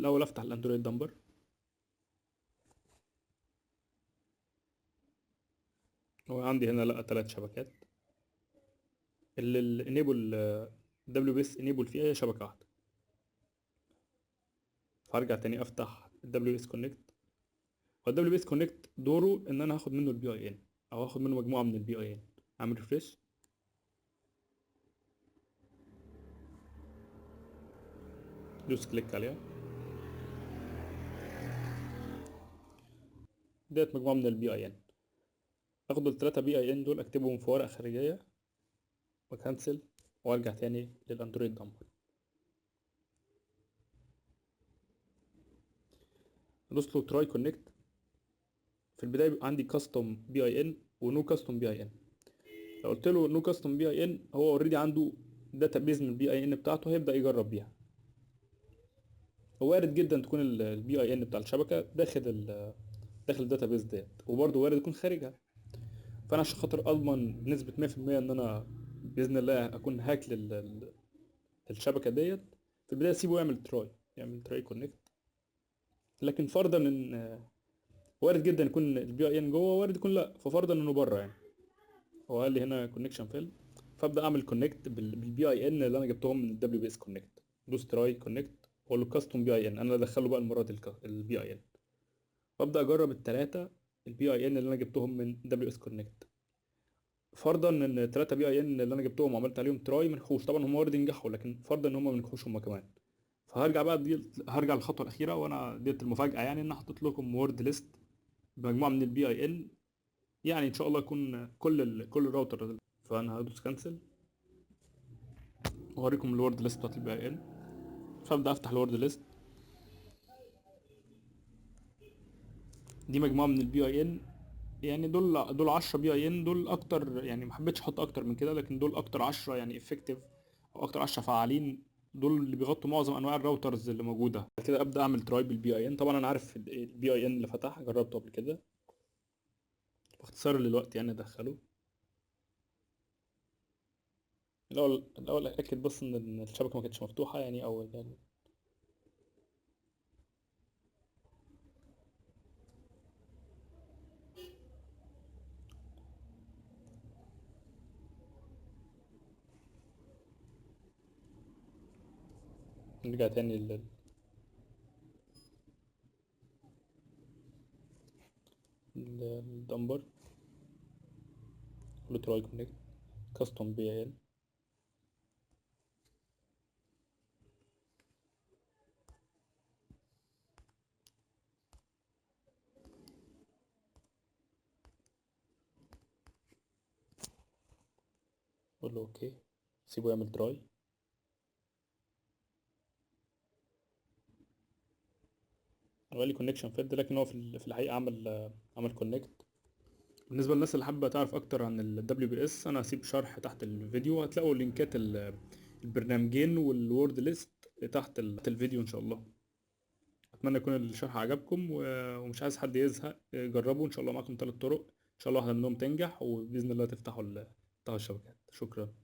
الاول افتح الاندرويد دمبر. هو عندي هنا لا 3 شبكات. الانيبل دبليو بي اس انيبل فيها هي شبكه واحده. فهرجع تاني افتح الدبليو اس كونكت. والدبليو بي اس كونكت دوره ان انا هاخد منه البي اي ان، او هاخد منه مجموعه من البي اي ان. اعمل ريفريش. دوس كليك عليها. ديت مجموعه من البي اي ان. اخد ال3 بي اي ان دول اكتبهم في ورقه خارجيه وكنسل، وارجع تاني للاندرويد دمبر. ادوس له تراي كونكت. في البدايه بيبقى عندي كاستم بي اي ان ونو كاستم بي اي ان. لو قلت له نو كاستم بي اي ان، هو اوريدي عنده داتا بيز من البي اي ان بتاعته، هيبدا يجرب بيها. وارد جدا تكون البي اي ان بتاع الشبكه داخل الداتا بيز ديت، وبرده وارد يكون خارجها. فانا عشان خاطر اضمن بنسبه 100% ان انا باذن الله اكون هاك للشبكه ديت، في البدايه سيبه يعمل تراي كونكت. لكن فرضا ان وارد جدا يكون البي اي ان جوه، وارد يكون لا، ففرضا انه بره يعني. هو قال لي هنا كونكشن فيل، فابدا اعمل كونكت بالبي اي ان اللي انا جبتهم من الدبليو بي اس كونكت. دوس تراي كونكت واقول له كاستم بي اي ان، انا ادخله بقى المره دي البي اي ان. وابدا اجرب ال3 البي اي ان اللي انا جبتهم من دبليو اس كونكت. فرضا ان ال3 بي اي ان اللي انا جبتهم وعملت عليهم تراي ما نجحوش، طبعا هم وارد ينجحوا، لكن فرضا ان هم ما نجحوش هم كمان. فهرجع بقى هرجع للخطوه الاخيره، وانا ديت المفاجاه يعني، ان حطيت لكم وورد ليست بمجموعه من البي اي ان. يعني ان شاء الله يكون كل الراوتر. فانا هدوس كانسل واوريكم الوورد ليست بتاعت البي اي ان. فابدا افتح الوورد ليست. دي مجموعه من البي اي ان. يعني دول 10 بي اي ان، دول اكتر يعني، ما حبيتش احط اكتر من كده، لكن دول اكتر 10 يعني افكتيف، او اكتر 10 فعالين. دول اللي بيغطوا معظم انواع الراوترز اللي موجوده. بعد كده ابدا اعمل تراي بالبي اي ان. طبعا انا عارف البي اي ان اللي فتح، جربته قبل كده. باختصار للوقت يعني ادخله. الاول اتاكد بس ان الشبكه ما كانتش مفتوحه يعني، او يعني. نرجع تاني للدمبر. له تراي كونكت كاستم بي اي ان. اقول له اوكي، سيبه يعمل تراي. عمل لي كونكشن فيلد، لكن هو في الحقيقه عمل كونكت. بالنسبه للناس اللي حابه تعرف اكتر عن ال WPS، انا هسيب شرح تحت الفيديو، هتلاقوا لينكات البرنامجين والوورد ليست تحت الفيديو ان شاء الله. اتمنى يكون الشرح عجبكم، ومش عايز حد يزهق. جربوا ان شاء الله، معاكم 3 طرق، ان شاء الله واحده منهم تنجح، وباذن الله تفتحوا الشبكات. شكرا.